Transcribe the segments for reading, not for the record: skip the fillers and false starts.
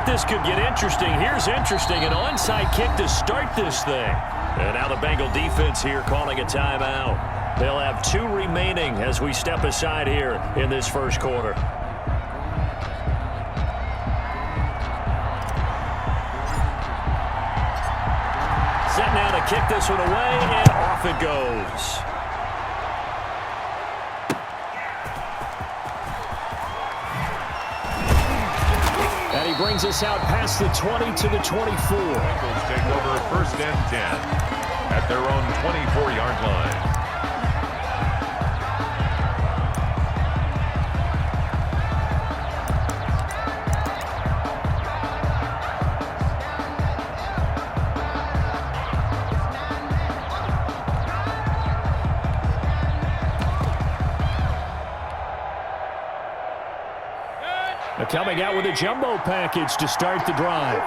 this could get interesting. Here's interesting, an onside kick to start this thing. And now the Bengal defense here calling a timeout. They'll have 2 remaining as we step aside here in this first quarter. Set now to kick this one away, and off it goes. And he brings us out past the 20 to the 24. Bengals take over 1st and 10 at their own 24-yard line. Coming out with a jumbo package to start the drive.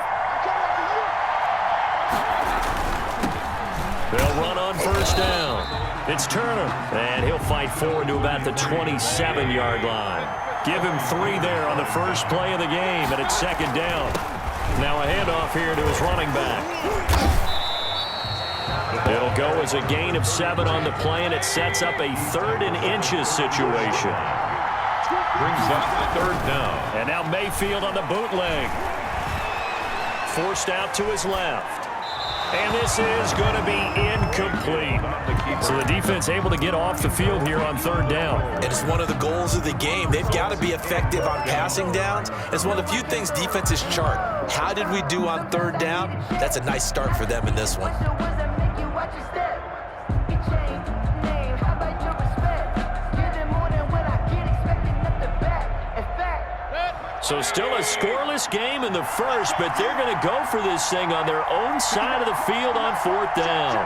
They'll run on 1st down. It's Turner, and he'll fight forward to about the 27-yard line. Give him 3 there on the first play of the game, and it's 2nd down. Now a handoff here to his running back. It'll go as a gain of 7 on the play, and it sets up a 3rd and inches situation. Brings up 3rd down. And now Mayfield on the bootleg. Forced out to his left. And this is going to be incomplete. So the defense able to get off the field here on 3rd down. It is one of the goals of the game. They've got to be effective on passing downs. It's one of the few things defenses chart. How did we do on 3rd down? That's a nice start for them in this one. So still a scoreless game in the first, but they're going to go for this thing on their own side of the field on 4th down.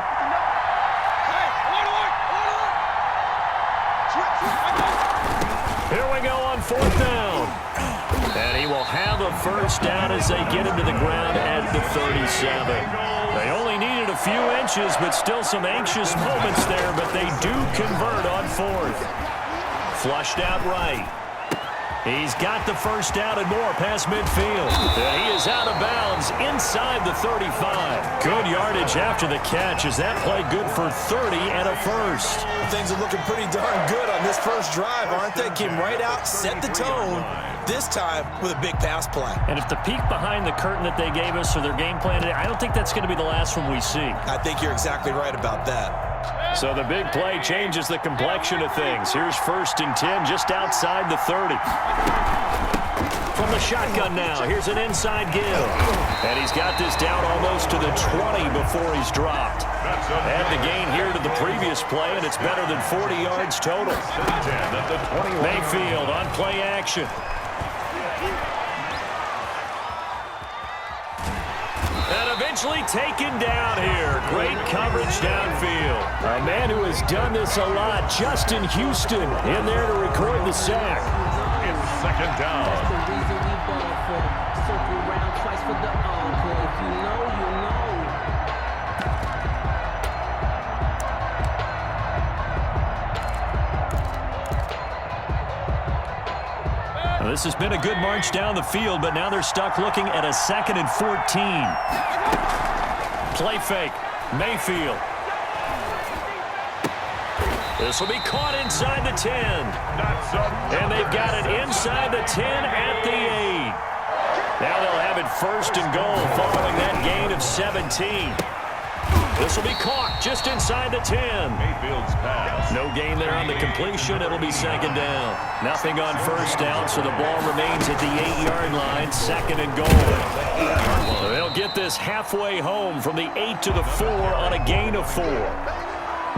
Here we go on 4th down. And he will have a 1st down as they get him to the ground at the 37. They only needed a few inches, but still some anxious moments there, but they do convert on 4th. Flushed out right. He's got the 1st down and more past midfield. And he is out of bounds inside the 35. Good yardage after the catch as that play good for 30 and a 1st. Things are looking pretty darn good on this first drive, aren't they? Came right out, set the tone, this time with a big pass play. And if the peek behind the curtain that they gave us or their game plan today, I don't think that's going to be the last one we see. I think you're exactly right about that. So the big play changes the complexion of things. Here's 1st and 10 just outside the 30. From the shotgun now, here's an inside give. And he's got this down almost to the 20 before he's dropped. Add the gain here to the previous play, and it's better than 40 yards total. Mayfield on play action. And eventually taken down here. Great coverage downfield. A man who has done this a lot, Justin Houston, in there to record the sack. It's 2nd down. Well, this has been a good march down the field, but now they're stuck looking at a 2nd and 14. Play fake. Mayfield. This will be caught inside the 10. And they've got it inside the 10 at the 8. Now they'll have it 1st and goal following that gain of 17. This will be caught just inside the 10. Mayfield's pass. No gain there on the completion. It'll be 2nd down. Nothing on 1st down, so the ball remains at the 8-yard line. 2nd and goal. So they'll get this halfway home from the 8 to the 4 on a gain of 4.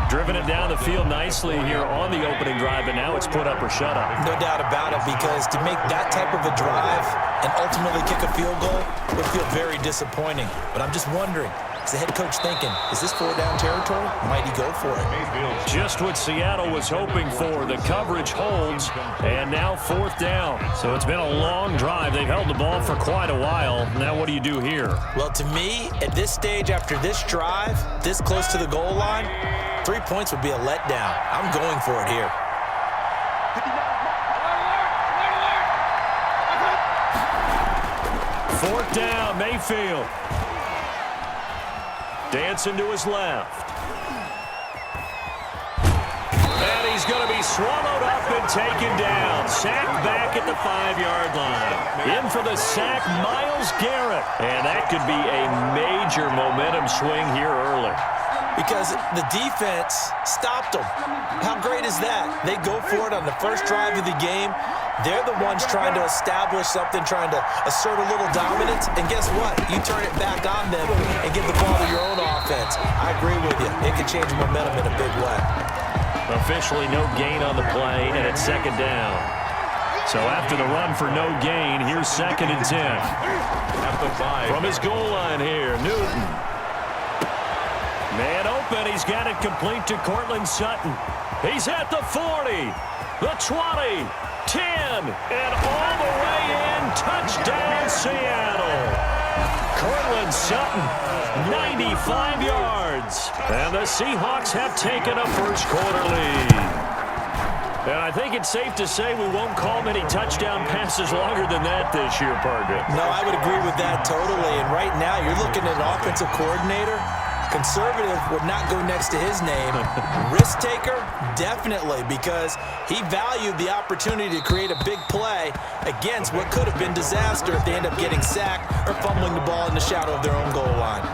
Driven it down the field nicely here on the opening drive, but now it's put up or shut up. No doubt about it, because to make that type of a drive and ultimately kick a field goal would feel very disappointing. But I'm just wondering, is the head coach thinking, is this 4-down territory? Might he go for it? Just what Seattle was hoping for. The coverage holds, and now 4th down. So it's been a long drive. They've held the ball for quite a while. Now what do you do here? Well, to me, at this stage after this drive, this close to the goal line, 3 points would be a letdown. I'm going for it here. 4th down, Mayfield. Dancing to his left. And he's going to be swallowed up and taken down. Sacked back at the 5-yard line. In for the sack, Myles Garrett. And that could be a major momentum swing here early. Because the defense stopped them. How great is that? They go for it on the first drive of the game. They're the ones trying to establish something, trying to assert a little dominance. And guess what? You turn it back on them and give the ball to your own offense. I agree with you. It can change momentum in a big way. Officially no gain on the play, and it's 2nd down. So after the run for no gain, here's 2nd and 10. At the 5. From his goal line here, Newton. Man open, he's got it complete to Courtland Sutton. He's at the 40, the 20, 10, and all the way in. Touchdown, Seattle. Courtland Sutton, 95 yards. And the Seahawks have taken a first-quarter lead. And I think it's safe to say we won't call many touchdown passes longer than that this year, partner. No, I would agree with that totally. And right now, you're looking at an offensive coordinator. Conservative would not go next to his name. Risk taker, definitely, because he valued the opportunity to create a big play against what could have been disaster if they end up getting sacked or fumbling the ball in the shadow of their own goal line.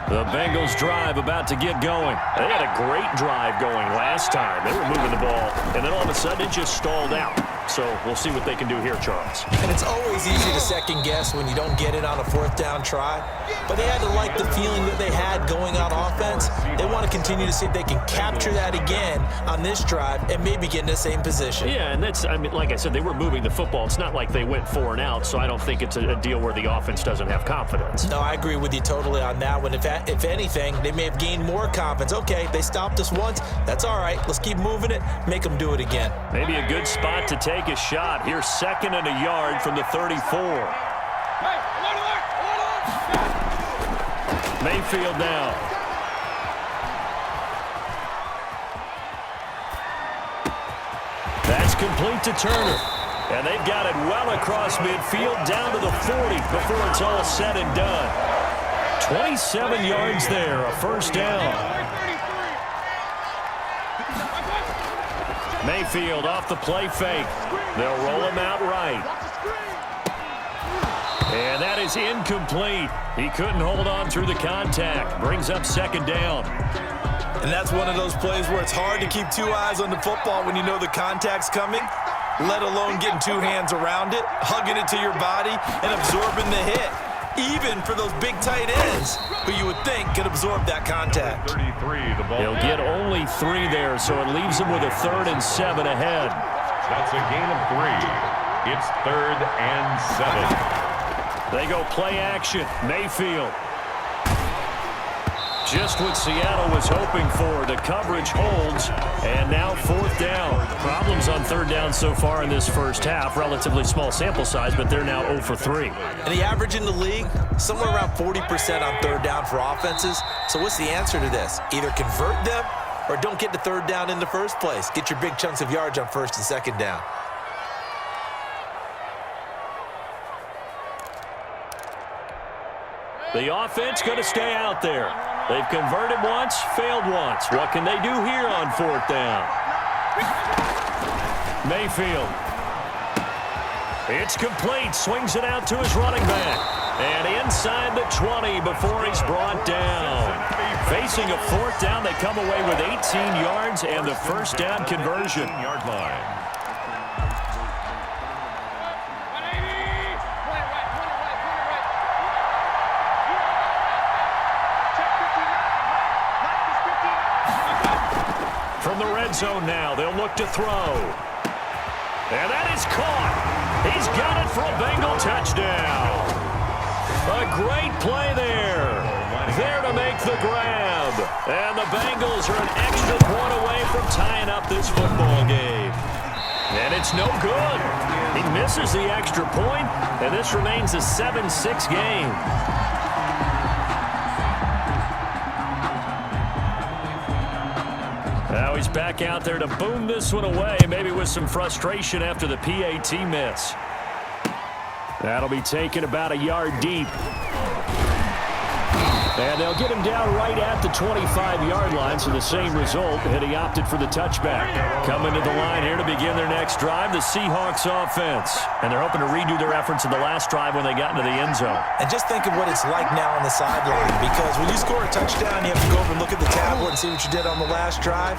The Bengals drive about to get going. They had a great drive going last time. They were moving the ball, and then all of a sudden it just stalled out. So we'll see what they can do here, Charles. And it's always easy to second guess when you don't get it on a 4th down try. But they had to like the feeling that they had going on offense. They want to continue to see if they can capture that again on this drive and maybe get in the same position. Yeah, and that's, I mean, like I said, they were moving the football. It's not like they went 4 and out, so I don't think it's a deal where the offense doesn't have confidence. No, I agree with you totally on that one. If anything, they may have gained more confidence. Okay, they stopped us once. That's all right. Let's keep moving it. Make them do it again. Maybe a good spot to take a shot. Here's 2nd and a yard from the 34. Mayfield now. That's complete to Turner. And they've got it well across midfield down to the 40 before it's all said and done. 27 yards there, a 1st down. Mayfield off the play fake. They'll roll him out right. And that is incomplete. He couldn't hold on through the contact. Brings up 2nd down. And that's one of those plays where it's hard to keep 2 eyes on the football when you know the contact's coming, let alone getting 2 hands around it, hugging it to your body, and absorbing the hit. Even for those big tight ends who you would think could absorb that contact. 33, the ball. He'll get only 3 there, so it leaves him with a 3rd and 7 ahead. That's a gain of 3. It's 3rd and 7. They go play action. Mayfield. Just what Seattle was hoping for. The coverage holds, and now 4th down. Problems on 3rd down so far in this first half. Relatively small sample size, but they're now 0 for 3. And the average in the league, somewhere around 40% on 3rd down for offenses. So what's the answer to this? Either convert them or don't get to 3rd down in the first place. Get your big chunks of yards on 1st and 2nd down. The offense going to stay out there. They've converted once, failed once. What can they do here on 4th down? Mayfield. It's complete. Swings it out to his running back. And inside the 20 before he's brought down. Facing a 4th down, they come away with 18 yards and the 1st down conversion. 18-yard line. From the red zone now, they'll look to throw. And that is caught. He's got it for a Bengal touchdown. A great play there. There to make the grab. And the Bengals are an extra point away from tying up this football game. And it's no good. He misses the extra point, and this remains a 7-6 game. Now he's back out there to boom this one away, maybe with some frustration after the PAT miss. That'll be taken about a yard deep. And they'll get him down right at the 25-yard line, so the same result, and he opted for the touchback. Coming to the line here to begin their next drive, the Seahawks offense. And they're hoping to redo their efforts in the last drive when they got into the end zone. And just think of what it's like now on the sideline, because when you score a touchdown, you have to go over and look at the tablet and see what you did on the last drive.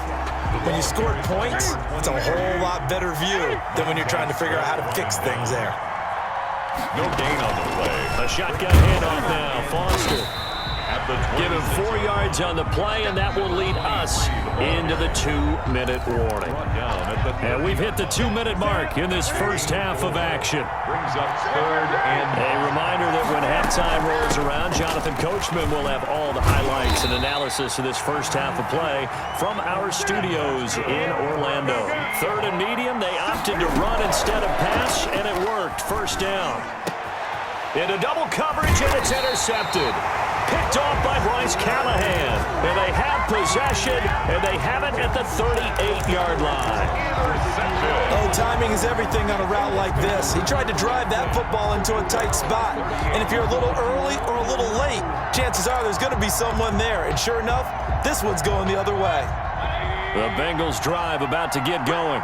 When you scored points, it's a whole lot better view than when you're trying to figure out how to fix things there. No gain on the play. A shotgun handoff now. Foster. Give him 4 yards on the play, and that will lead us into the 2-minute warning. And we've hit the 2-minute mark in this first half of action. Brings up third and... A reminder that when halftime rolls around, Jonathan Coachman will have all the highlights and analysis of this first half of play from our studios in Orlando. Third and medium, they opted to run instead of pass, and it worked. First down. Into double coverage, and it's intercepted. Picked off by Bryce Callahan. And they have possession, and they have it at the 38-yard line. Oh, timing is everything on a route like this. He tried to drive that football into a tight spot. And if you're a little early or a little late, chances are there's going to be someone there. And sure enough, this one's going the other way. The Bengals drive about to get going.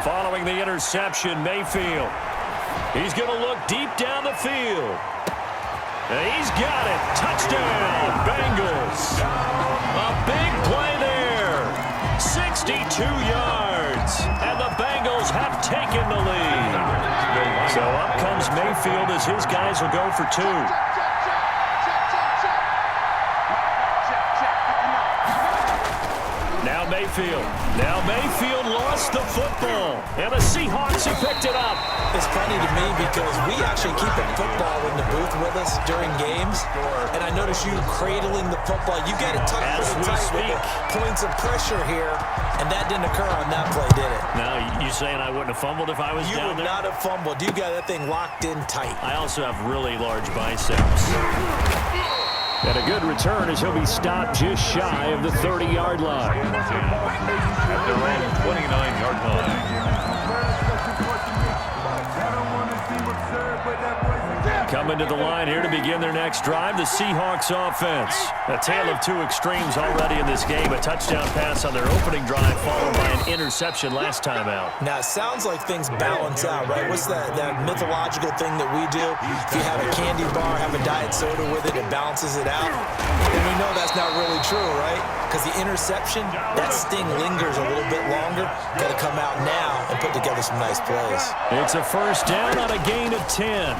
Following the interception, Mayfield. He's going to look deep down the field. And he's got it. Touchdown, Bengals. A big play there. 62 yards. And the Bengals have taken the lead. So up comes Mayfield as his guys will go for 2. Now Mayfield lost the football. And the Seahawks have picked it up. It's funny to me because we actually keep a football in the booth with us during games. And I notice you cradling the football. You got it tucked pretty tight with the points of pressure here. And that didn't occur on that play, did it? Now, you saying I wouldn't have fumbled if I was down there? You would not have fumbled. You got that thing locked in tight. I also have really large biceps. And a good return as he'll be stopped just shy of the 30-yard line. At their own 29-yard line. Coming to the line here to begin their next drive, the Seahawks offense. A tale of two extremes already in this game. A touchdown pass on their opening drive followed by an interception last time out. Now, it sounds like things balance out, right? What's that mythological thing that we do? If you have a candy bar, have a diet soda with it, it balances it out. And we know that's not really true, right? Because the interception, that sting lingers a little bit longer. Got to come out now and put together some nice plays. It's a first down on a gain of 10.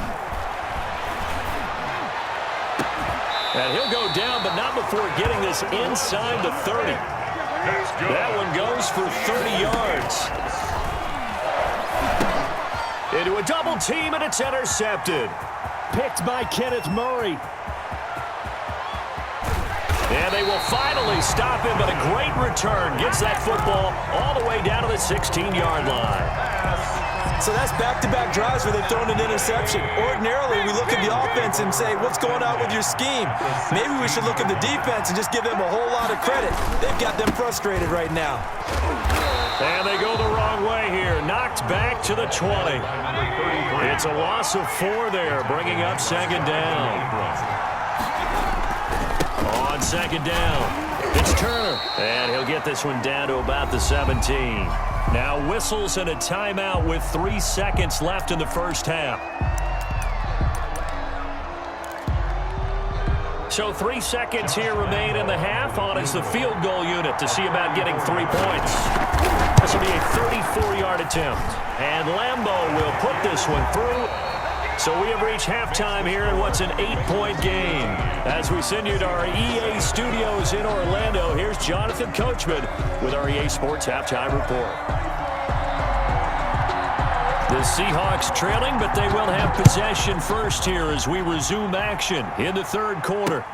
And he'll go down, but not before getting this inside the 30. That one goes for 30 yards. Into a double team, and it's intercepted. Picked by Kenneth Murray. And they will finally stop him, but a great return. Gets that football all the way down to the 16-yard line. So that's back-to-back drives where they've thrown an interception. Ordinarily, we look at the offense and say, what's going on with your scheme? Maybe we should look at the defense and just give them a whole lot of credit. They've got them frustrated right now. And they go the wrong way here. Knocked back to the 20. It's a loss of 4 there, bringing up second down. On second down, it's Turner. And he'll get this one down to about the 17. Now whistles and a timeout with 3 seconds left in the first half. So 3 seconds here remain in the half. On is the field goal unit to see about getting 3 points. This will be a 34-yard attempt. And Lambeau will put this one through. So we have reached halftime here in what's an 8-point game. As we send you to our EA studios in Orlando, here's Jonathan Coachman with our EA Sports Halftime Report. The Seahawks trailing, but they will have possession first here as we resume action in the third quarter.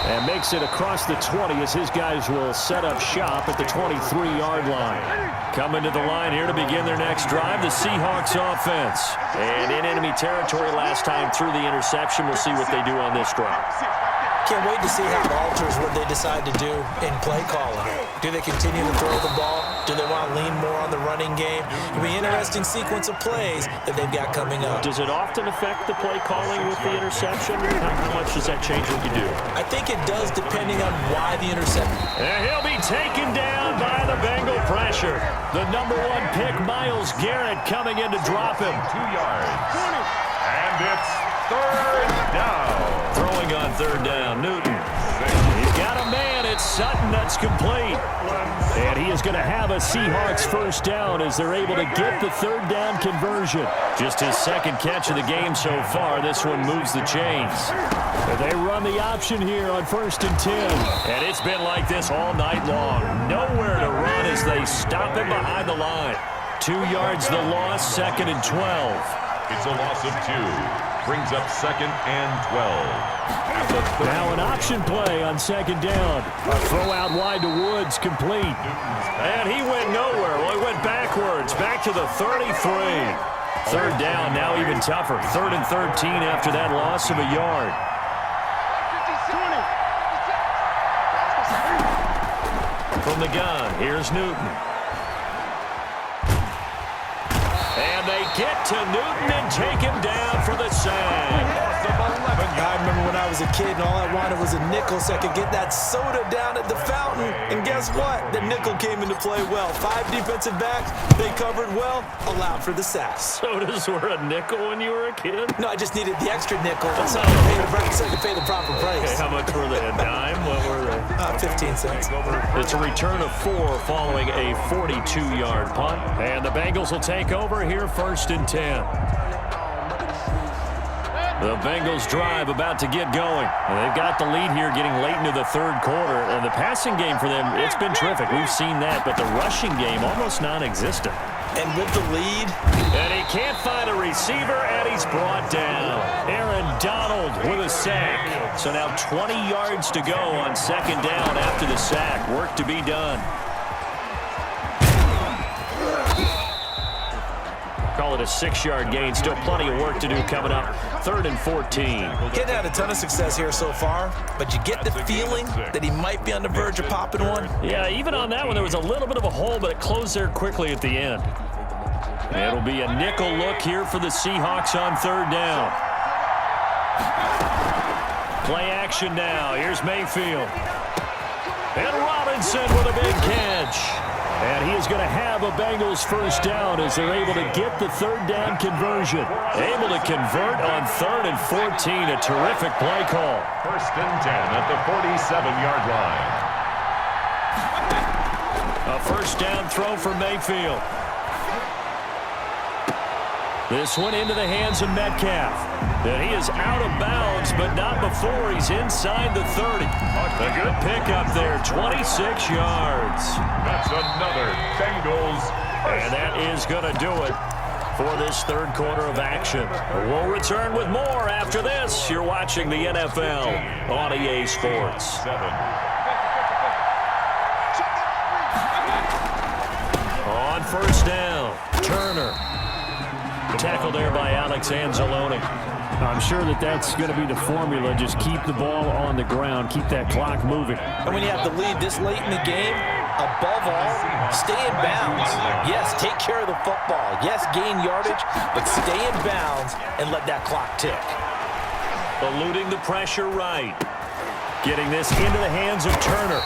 And makes it across the 20 as his guys will set up shop at the 23-yard line. Coming to the line here to begin their next drive, the Seahawks offense. And in enemy territory last time through the interception. We'll see what they do on this drive. Can't wait to see how it alters what they decide to do in play calling. Do they continue to throw the ball? Do they want to lean more on the running game? It'll be an interesting sequence of plays that they've got coming up. Does it often affect the play calling with the interception? How much does that change what you do? I think it does depending on why the interception. And he'll be taken down by the Bengal pressure. The number 1 pick, Myles Garrett, coming in to drop him. 2 yards. And it's 3rd down. Throwing on 3rd down, Newton. He's got a man. It's Sutton that's complete. And he is going to have a Seahawks first down as they're able to get the 3rd down conversion. Just his 2nd catch of the game so far. This one moves the chains. And they run the option here on 1st and 10. And it's been like this all night long. Nowhere to run as they stop him behind the line. 2 yards the loss, 2nd and 12. It's a loss of 2. Brings up 2nd and 12. Now an option play on 2nd down. A throw out wide to Woods, complete. And he went nowhere. Well, he went backwards, back to the 33. 3rd down, now even tougher. 3rd and 13 after that loss of a yard. From the gun, here's Newton. And they get to Newton and take him down for the sack. I remember when I was a kid and all I wanted was a nickel so I could get that soda down at the fountain. And guess what? The nickel came into play well. 5 defensive backs, they covered well, allowed for the sacks. Sodas were a nickel when you were a kid? No, I just needed the extra nickel so I could pay the proper price. Okay, how much were they? A dime? What were they? 15 cents. It's a return of 4 following a 42-yard punt. And the Bengals will take over here 1st and 10. The Bengals drive about to get going. And they've got the lead here getting late into the 3rd quarter. And the passing game for them, it's been terrific. We've seen that. But the rushing game, almost non-existent. And with the lead. And he can't find a receiver, and he's brought down. Aaron Donald with a sack. So now 20 yards to go on 2nd down after the sack. Work to be done. Call it a 6-yard gain. Still plenty of work to do coming up. 3rd and 14. Getting had a ton of success here so far, but you get the feeling that he might be on the verge of popping one. Yeah, even on that one, there was a little bit of a hole, but it closed there quickly at the end. It'll be a nickel look here for the Seahawks on 3rd down. Play action now. Here's Mayfield. And Robinson with a big catch. And he is going to have a Bengals first down as they're able to get the 3rd down conversion. Able to convert on 3rd and 14. A terrific play call. 1st and 10 at the 47-yard line. A first down throw for Mayfield. This one into the hands of Metcalf. And he is out of bounds, but not before he's inside the 30. A good pickup there, 26 yards. That's another Bengals. And that is going to do it for this 3rd quarter of action. We'll return with more after this. You're watching the NFL on EA Sports. On 1st down, Turner. Tackled there by Alex Anzalone. I'm sure that's going to be the formula. Just keep the ball on the ground. Keep that clock moving. And when you have the lead this late in the game, above all, stay in bounds. Yes, take care of the football. Yes, gain yardage, but stay in bounds and let that clock tick. Eluding the pressure right. Getting this into the hands of Turner.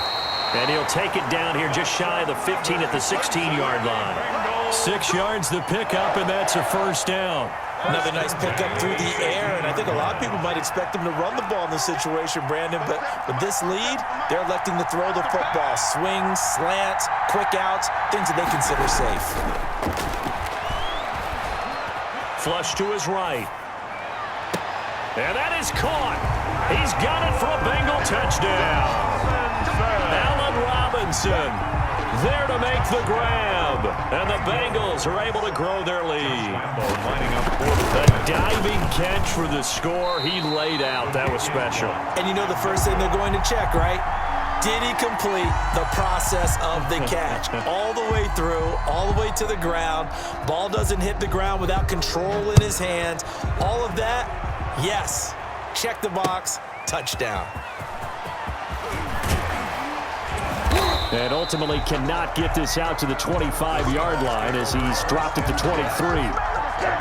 And he'll take it down here just shy of the 15 at the 16-yard line. 6 yards the pickup, and that's a first down. Another nice pickup through the air, and I think a lot of people might expect him to run the ball in this situation, Brandon, but with this lead, they're electing to throw the football. Swings, slants, quick outs, things that they consider safe. Flush to his right. And that is caught. He's got it for a Bengal touchdown. Allen Robinson There to make the grab. And the Bengals are able to grow their lead. Lining up for The diving catch for the score he laid out. That was special. And you know the first thing they're going to check, right? Did he complete the process of the catch? All the way through, all the way to the ground. Ball doesn't hit the ground without control in his hands. All of that, yes. Check the box, touchdown. And ultimately cannot get this out to the 25-yard line as he's dropped it to 23.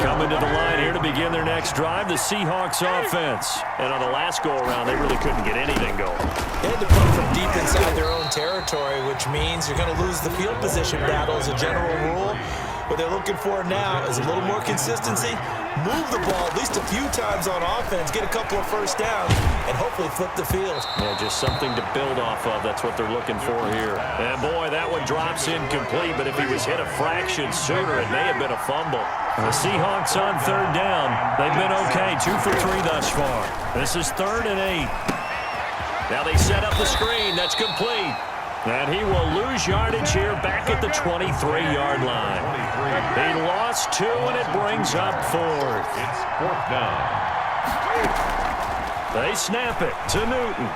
Coming to the line here to begin their next drive, the Seahawks offense. And on the last go-around, they really couldn't get anything going. They had to come from deep inside their own territory, which means you're going to lose the field position battle as a general rule. What they're looking for now is a little more consistency, move the ball at least a few times on offense, get a couple of first downs, and hopefully flip the field. Yeah, just something to build off of. That's what they're looking for here. And boy, that one drops incomplete, but if he was hit a fraction sooner, it may have been a fumble. The Seahawks on third down. They've been okay, 2 for 3 thus far. This is 3rd and 8. Now they set up the screen. That's complete. And he will lose yardage here back at the 23-yard line. He lost 2, and it brings up 4th. It's 4th down. They snap it to Newton.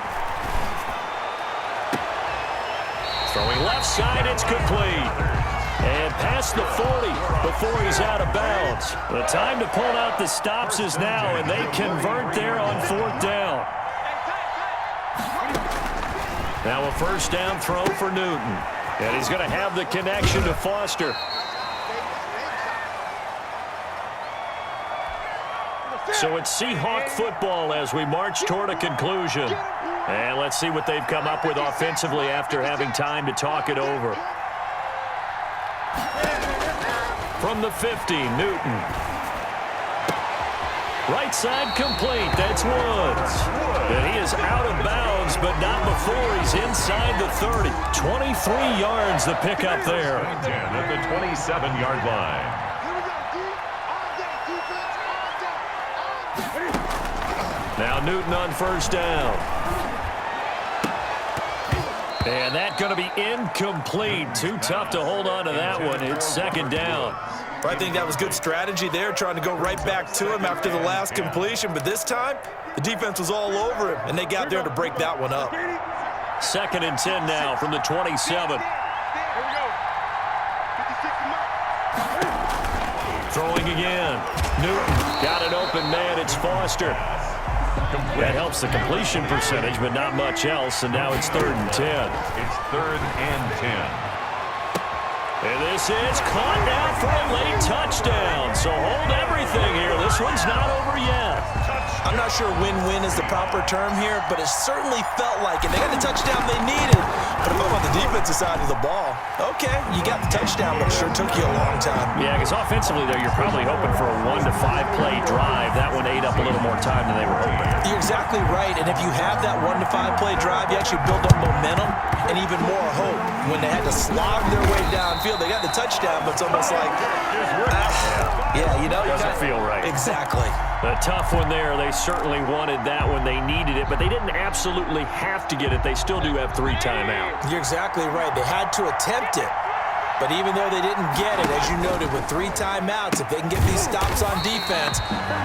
Throwing left side, it's complete. And past the 40 before he's out of bounds. The time to pull out the stops is now, and they convert there on 4th down. Now a first down throw for Newton. And he's going to have the connection to Foster. So it's Seahawk football as we march toward a conclusion. And let's see what they've come up with offensively after having time to talk it over. From the 50, Newton. Right side complete. That's Woods. And he is out of bounds, but not before he's inside the 30. 23 yards the pickup there. At the 27-yard line. Now Newton on first down. And that's going to be incomplete. Too tough to hold on to that one. It's 2nd down. I think that was good strategy there, trying to go right back to him after the last completion. But this time, the defense was all over him, and they got there to break that one up. 2nd and 10 now from the 27. Throwing again. Newton got an open man. It's Foster. That helps the completion percentage, but not much else. And now it's 3rd and 10. It's 3rd and 10. And this is caught now for a late touchdown. So hold everything here. This one's not over yet. I'm not sure win-win is the proper term here, but it certainly felt like it. They got the touchdown they needed. But if I'm on the defensive side of the ball, okay, you got the touchdown, but it sure took you a long time. Yeah, because offensively, though, you're probably hoping for a 1 to 5 play drive. That one ate up a little more time than they were hoping. You're exactly right, and if you have that 1 to 5 play drive, you actually build up momentum and even more hope. When they had to slog their way downfield, they got the touchdown, but it's almost like, yeah, you know. Doesn't feel right. Exactly. A tough one there. They certainly wanted that when they needed it, but they didn't absolutely have to get it. They still do have 3 timeouts. You're exactly right. They had to attempt it. But even though they didn't get it, as you noted, with 3 timeouts, if they can get these stops on defense,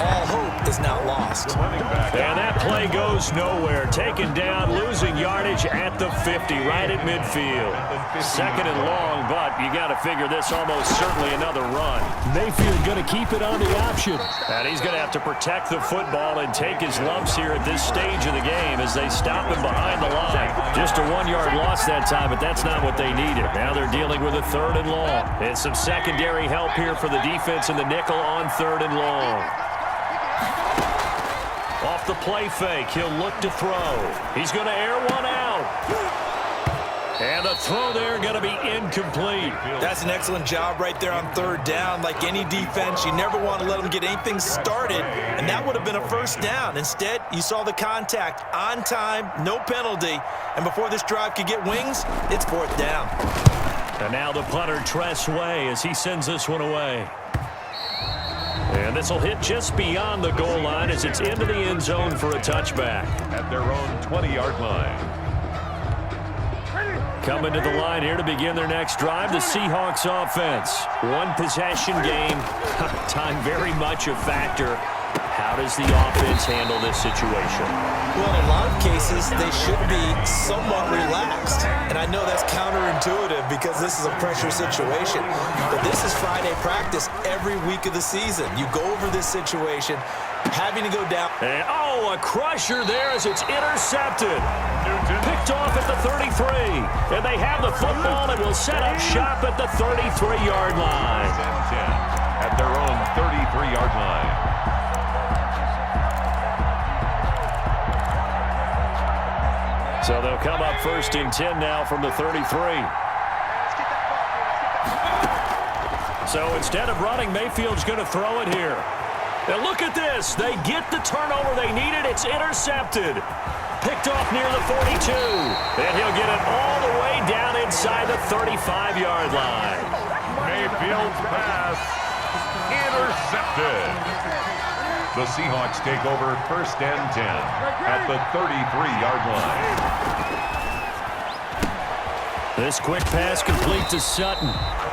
all hope is not lost. And that play goes nowhere. Taken down, losing yardage at the 50, right at midfield. 2nd and long, but you got to figure this almost certainly another run. Mayfield going to keep it on the option. And he's going to have to protect the football and take his lumps here at this stage of the game as they stop him behind the line. Just a 1-yard loss that time, but that's not what they needed. Now they're dealing with a 3rd and long. And some secondary help here for the defense in the nickel on 3rd and long. Off the play fake, he'll look to throw. He's going to air one out. And the throw there going to be incomplete. That's an excellent job right there on 3rd down. Like any defense, you never want to let them get anything started, and that would have been a first down. Instead, you saw the contact on time, no penalty, and before this drive could get wings, it's 4th down. And now the punter, Tress Way, as he sends this one away. And this will hit just beyond the goal line as it's into the end zone for a touchback. At their own 20-yard line. Coming to the line here to begin their next drive, the Seahawks offense. One possession game. Time very much a factor. How does the offense handle this situation? Well, in a lot of cases, they should be somewhat relaxed. And I know that's counterintuitive because this is a pressure situation. But this is Friday practice every week of the season. You go over this situation, having to go down. And, a crusher there as it's intercepted. Picked off at the 33. And they have the football and will set up shop at the 33-yard line. 10 at their own 33-yard line. So they'll come up 1st and 10 now from the 33. So instead of running, Mayfield's going to throw it here. Now look at this. They get the turnover they needed. It's intercepted. Picked off near the 42. And he'll get it all the way down inside the 35-yard line. Mayfield's pass intercepted. The Seahawks take over 1st and 10 at the 33-yard line. This quick pass complete to Sutton.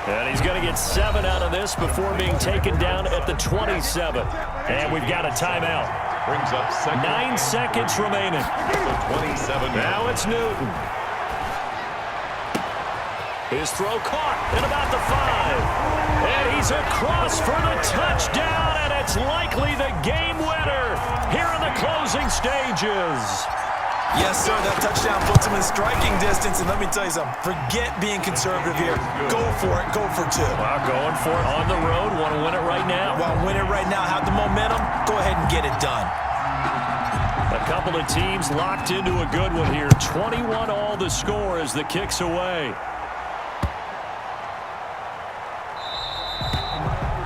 And he's going to get 7 out of this before being taken down at the 27. And we've got a timeout. Brings up 9 seconds remaining. The 27. Now it's Newton. His throw caught at about the 5. And he's across for the touchdown, and it's likely the game winner here in the closing stages. Yes, sir, that touchdown puts him in striking distance, and let me tell you something. Forget being conservative here. Go for it. Go for 2. Well, going for it on the road. Want to win it right now. Want to win it right now. Have the momentum. Go ahead and get it done. A couple of teams locked into a good one here. 21 all the score as the kick's away.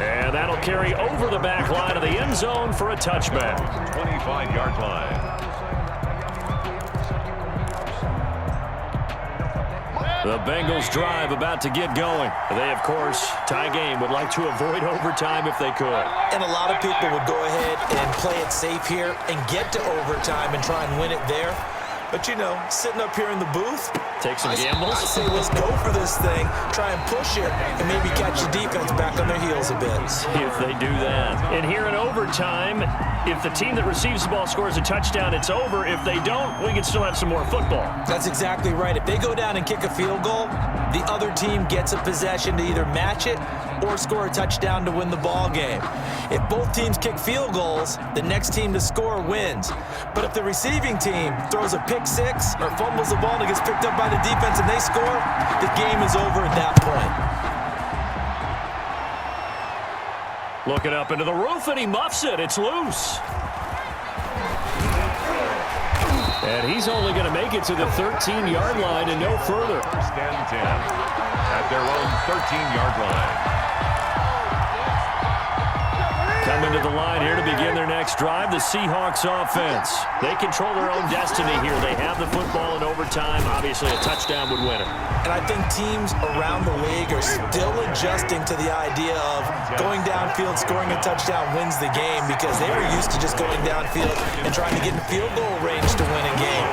And that'll carry over the back line of the end zone for a touchback. 25-yard line. The Bengals drive about to get going. They, of course, tie game, would like to avoid overtime if they could. And a lot of people would go ahead and play it safe here and get to overtime and try and win it there. But, you know, sitting up here in the booth, take some gambles. I say let's go for this thing, try and push it, and maybe catch the defense back on their heels a bit. See if they do that. And here in overtime, if the team that receives the ball scores a touchdown, it's over. If they don't, we can still have some more football. That's exactly right. If they go down and kick a field goal, the other team gets a possession to either match it or score a touchdown to win the ball game. If both teams kick field goals, the next team to score wins. But if the receiving team throws a pick six or fumbles the ball and it gets picked up by the defense and they score, the game is over at that point. Looking up into the roof, and he muffs it. It's loose. And he's only going to make it to the 13-yard line and no further. 1st and 10 at their own 13-yard line. Coming to the line here to begin their next drive, the Seahawks offense. They control their own destiny here. They have the football in overtime. Obviously, a touchdown would win it. And I think teams around the league are still adjusting to the idea of going downfield, scoring a touchdown wins the game, because they were used to just going downfield and trying to get in field goal range to win a game.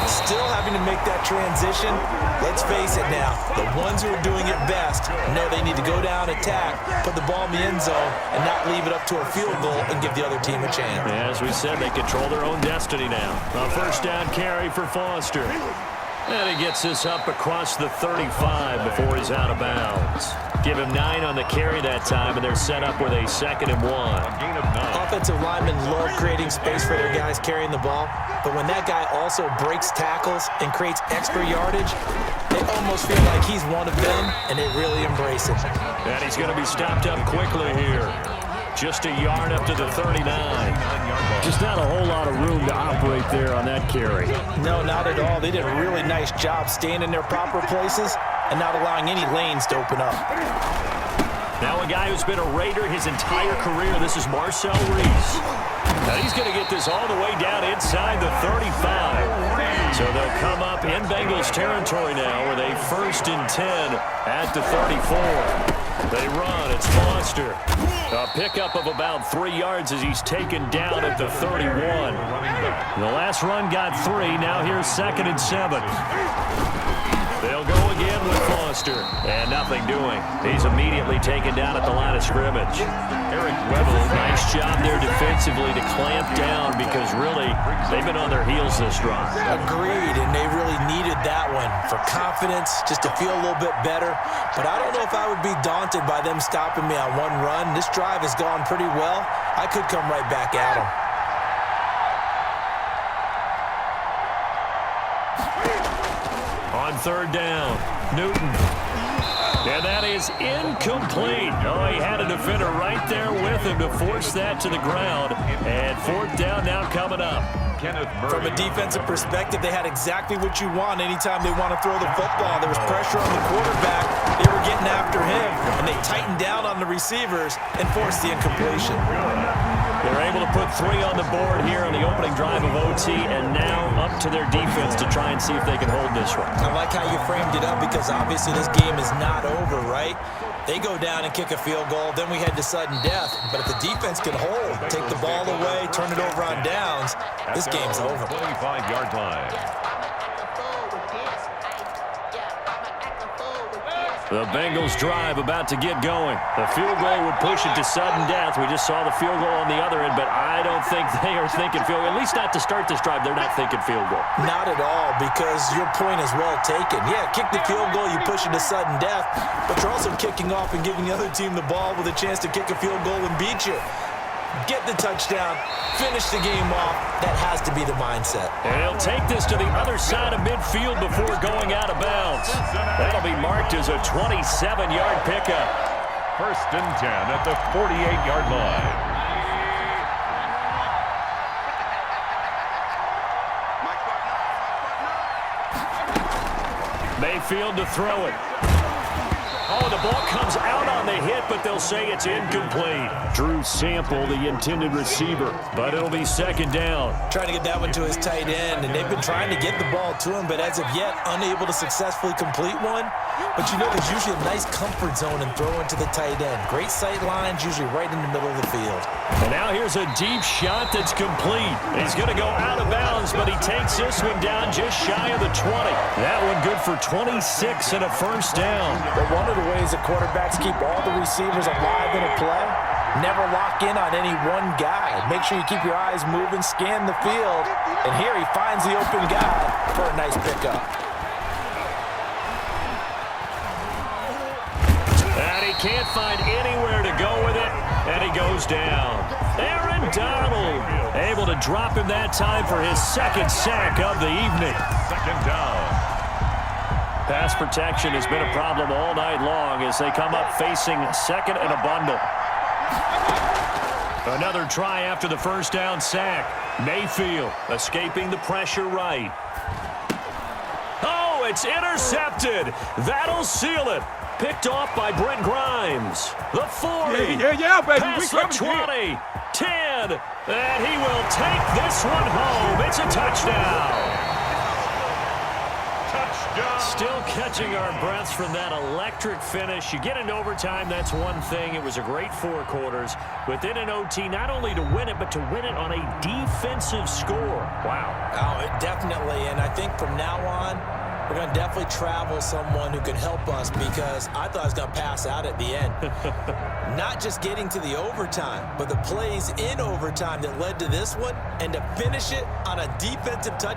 Still having to make that transition. Let's face it now, the ones who are doing it best know they need to go down, attack, put the ball in the end zone, and not leave it up to a field goal and give the other team a chance. As we said, they control their own destiny now. A 1st down carry for Foster. And he gets this up across the 35 before he's out of bounds. Give him 9 on the carry that time, and they're set up with a 2nd and 1. A gain of 9. Offensive linemen love creating space for their guys carrying the ball, but when that guy also breaks tackles and creates extra yardage, they almost feel like he's one of them, and they really embrace it. And he's going to be stopped up quickly here. Just a yard up to the 39. Just not a whole lot of room to operate there on that carry. No, not at all. They did a really nice job staying in their proper places and not allowing any lanes to open up. Now a guy who's been a Raider his entire career. This is Marcel Reese. Now he's going to get this all the way down inside the 35. So they'll come up in Bengals territory now with a 1st and 10 at the 34. They run. It's Foster. A pickup of about 3 yards as he's taken down at the 31. The last run got 3. Now here's 2nd and 7. They'll go with Foster. And nothing doing. He's immediately taken down at the line of scrimmage. Eric Weddle. Nice job there defensively to clamp down because really they've been on their heels this drive. Agreed, and they really needed that one for confidence, just to feel a little bit better. But I don't know if I would be daunted by them stopping me on one run. This drive has gone pretty well. I could come right back at them. On third down, Newton. And that is incomplete. Oh, he had a defender right there with him to force that to the ground. And fourth down now coming up. Kenneth Murray. From a defensive perspective, they had exactly what you want anytime they want to throw the football. There was pressure on the quarterback. They were getting after him, and they tightened down on the receivers and forced the incompletion. They're able to put 3 on the board here on the opening drive of OT, and now up to their defense to try and see if they can hold this one. I like how you framed it up because obviously this game is not over, right? They go down and kick a field goal, then we head to sudden death. But if the defense can hold, take the ball away, turn it over on downs, this game's over. 25-yard line. The Bengals drive about to get going. The field goal would push it to sudden death. We just saw the field goal on the other end, but I don't think they are thinking field goal. At least not to start this drive. They're not thinking field goal. Not at all, because your point is well taken. Yeah, kick the field goal, you push it to sudden death, but you're also kicking off and giving the other team the ball with a chance to kick a field goal and beat you. Get the touchdown, finish the game off. That has to be the mindset. And he'll take this to the other side of midfield before going out of bounds. That'll be marked as a 27-yard pickup. 1st and 10 at the 48-yard line. Mayfield to throw it. Oh, the ball comes out on the hit, but they'll say it's incomplete. Drew Sample, the intended receiver, but it'll be 2nd down. Trying to get that one to his tight end, and they've been trying to get the ball to him, but as of yet, unable to successfully complete one. But you know, there's usually a nice comfort zone in throwing to the tight end. Great sight lines, usually right in the middle of the field. And now here's a deep shot that's complete. He's going to go out of bounds, but he takes this one down just shy of the 20. That one good for 26 and a 1st down. But one of the ways that quarterbacks keep all the receivers alive in a play, never lock in on any one guy. Make sure you keep your eyes moving, scan the field, and here he finds the open guy for a nice pickup. And he can't find anywhere to go with it, and he goes down. Aaron Donald able to drop him that time for his 2nd sack of the evening. 2nd down. Pass protection has been a problem all night long as they come up facing 2nd and a bundle. Another try after the 1st down sack. Mayfield escaping the pressure right. Oh, it's intercepted. That'll seal it. Picked off by Brent Grimes. The 40. Yeah, baby. Past the 20. 10. And he will take this one home. It's a touchdown. Still catching our breaths from that electric finish. You get into overtime, that's one thing. It was a great 4 quarters. Within an OT, not only to win it, but to win it on a defensive score. Wow. Oh, definitely, and I think from now on, we're going to definitely travel someone who can help us because I thought I was going to pass out at the end. Not just getting to the overtime, but the plays in overtime that led to this one, and to finish it on a defensive touchdown.